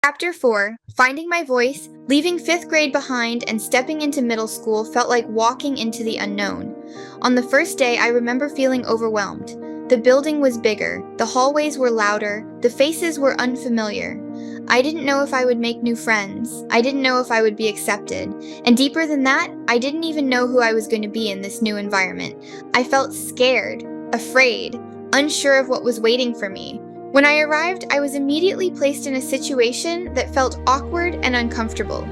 Chapter 4, Finding My Voice, leaving 5th grade behind and stepping into middle school felt like walking into the unknown. On the first day, I remember feeling overwhelmed. The building was bigger, the hallways were louder, the faces were unfamiliar. I didn't know if I would make new friends. I didn't know if I would be accepted. And deeper than that, I didn't even know who I was going to be in this new environment. I felt scared, afraid, unsure of what was waiting for me. When I arrived, I was immediately placed in a situation that felt awkward and uncomfortable.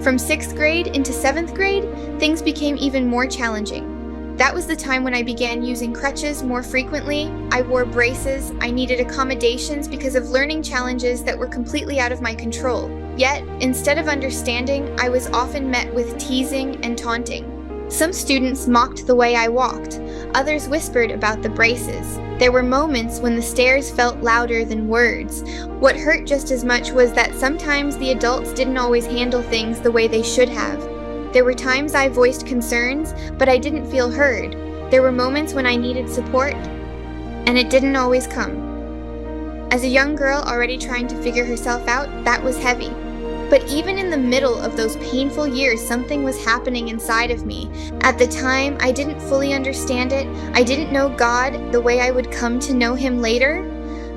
From 6th grade into 7th grade, things became even more challenging. That was the time when I began using crutches more frequently. I wore braces. I needed accommodations because of learning challenges that were completely out of my control. Yet, instead of understanding, I was often met with teasing and taunting. Some students mocked the way I walked. Others whispered about the braces. There were moments when the stares felt louder than words. What hurt just as much was that sometimes the adults didn't always handle things the way they should have. There were times I voiced concerns, but I didn't feel heard. There were moments when I needed support, and it didn't always come. As a young girl already trying to figure herself out, that was heavy. But even in the middle of those painful years, something was happening inside of me. At the time, I didn't fully understand it. I didn't know God the way I would come to know Him later.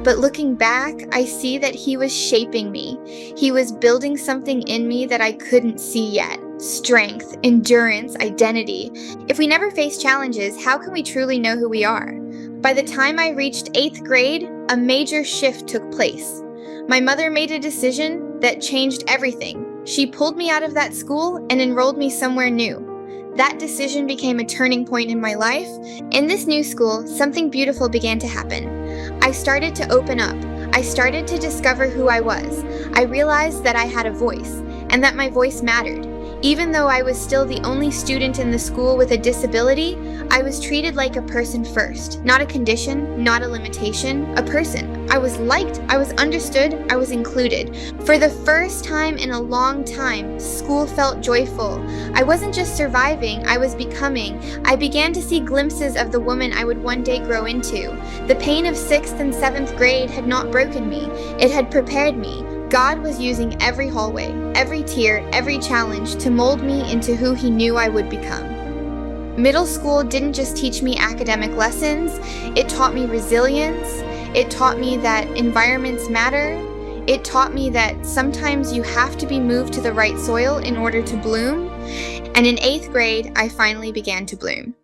But looking back, I see that He was shaping me. He was building something in me that I couldn't see yet. Strength, endurance, identity. If we never face challenges, how can we truly know who we are? By the time I reached 8th grade, a major shift took place. My mother made a decision that changed everything. She pulled me out of that school and enrolled me somewhere new. That decision became a turning point in my life. In this new school, something beautiful began to happen. I started to open up. I started to discover who I was. I realized that I had a voice, and that my voice mattered. Even though I was still the only student in the school with a disability, I was treated like a person first. Not a condition, not a limitation, a person. I was liked, I was understood, I was included. For the first time in a long time, school felt joyful. I wasn't just surviving, I was becoming. I began to see glimpses of the woman I would one day grow into. The pain of 6th and 7th grade had not broken me. It had prepared me. God was using every hallway, every tear, every challenge to mold me into who He knew I would become. Middle school didn't just teach me academic lessons, it taught me resilience, it taught me that environments matter, it taught me that sometimes you have to be moved to the right soil in order to bloom, and in 8th grade, I finally began to bloom.